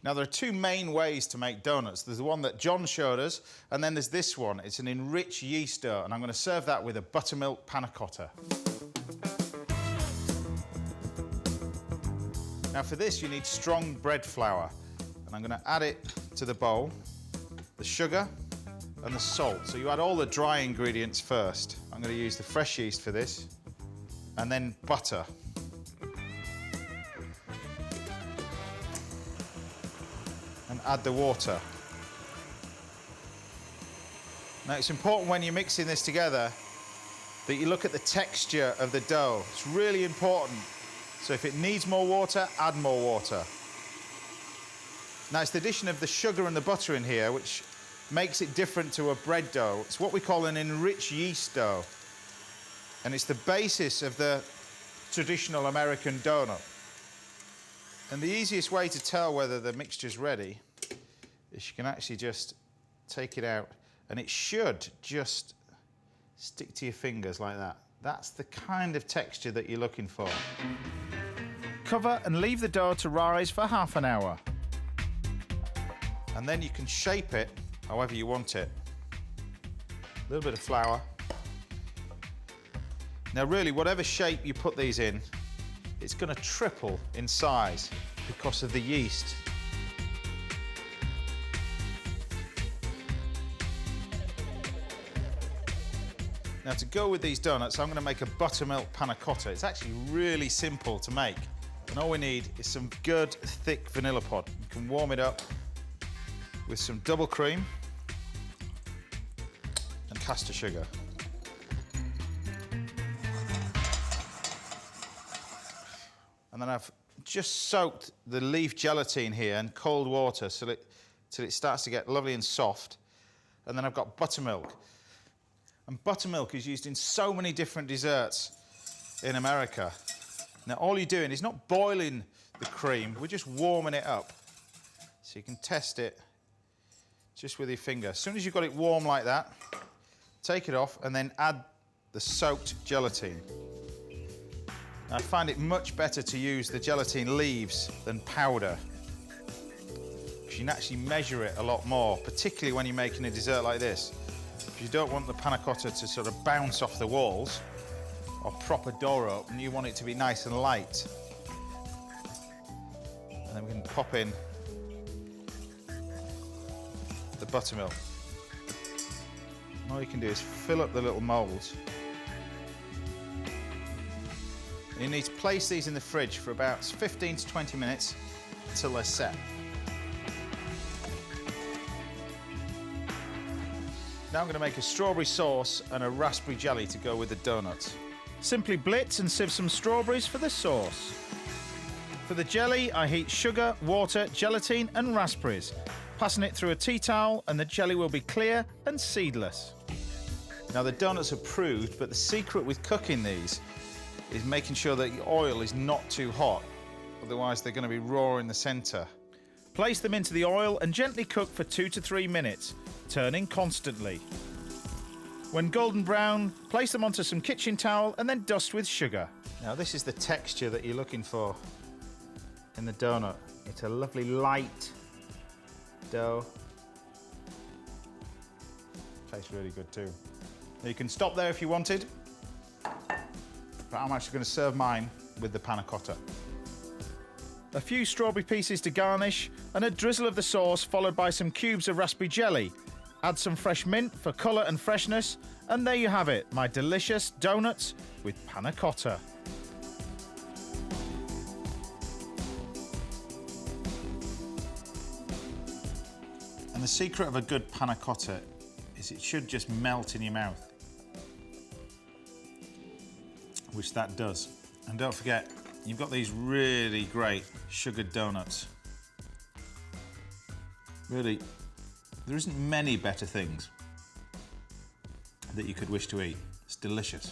Now there are two main ways to make donuts. There's the one that John showed us, and then there's this one. It's an enriched yeast dough, and I'm going to serve that with a buttermilk panna cotta. Now for this you need strong bread flour, and I'm going to add it to the bowl, the sugar and the salt. So you add all the dry ingredients first. I'm going to use the fresh yeast for this, and then butter. And add the water. Now it's important when you're mixing this together that you look at the texture of the dough. It's really important. So if it needs more water, add more water. Now it's the addition of the sugar and the butter in here which makes it different to a bread dough. It's what we call an enriched yeast dough. And it's the basis of the traditional American donut. And the easiest way to tell whether the mixture's ready is you can actually just take it out, and it should just stick to your fingers like that. That's the kind of texture that you're looking for. Cover and leave the dough to rise for half an hour. And then you can shape it however you want it. A little bit of flour. Now really, whatever shape you put these in, it's going to triple in size because of the yeast. Now to go with these donuts, I'm going to make a buttermilk panna cotta. It's actually really simple to make. And all we need is some good, thick vanilla pod. You can warm it up with some double cream and caster sugar. And then I've just soaked the leaf gelatine here in cold water till it starts to get lovely and soft. And then I've got buttermilk. And buttermilk is used in so many different desserts in America. Now all you're doing is not boiling the cream, we're just warming it up. So you can test it just with your finger. As soon as you've got it warm like that, take it off and then add the soaked gelatine. I find it much better to use the gelatine leaves than powder, because you can actually measure it a lot more, particularly when you're making a dessert like this. If you don't want the panna cotta to sort of bounce off the walls or prop a door up, and you want it to be nice and light. And then we can pop in the buttermilk. And all you can do is fill up the little moulds. You need to place these in the fridge for about 15 to 20 minutes until they're set. Now I'm going to make a strawberry sauce and a raspberry jelly to go with the donuts. Simply blitz and sieve some strawberries for the sauce. For the jelly, I heat sugar, water, gelatine and raspberries, passing it through a tea towel, and the jelly will be clear and seedless. Now the donuts are proved, but the secret with cooking these is making sure that the oil is not too hot, otherwise they're going to be raw in the centre. Place them into the oil and gently cook for 2 to 3 minutes, turning constantly. When golden brown, place them onto some kitchen towel and then dust with sugar. Now this is the texture that you're looking for in the donut. It's a lovely light dough. Tastes really good too. Now you can stop there if you wanted, but I'm actually going to serve mine with the panna cotta. A few strawberry pieces to garnish and a drizzle of the sauce, followed by some cubes of raspberry jelly. Add some fresh mint for colour and freshness, and there you have it, my delicious donuts with panna cotta. And the secret of a good panna cotta is it should just melt in your mouth, which that does. And don't forget, you've got these really great sugared donuts. Really, there isn't many better things that you could wish to eat. It's delicious.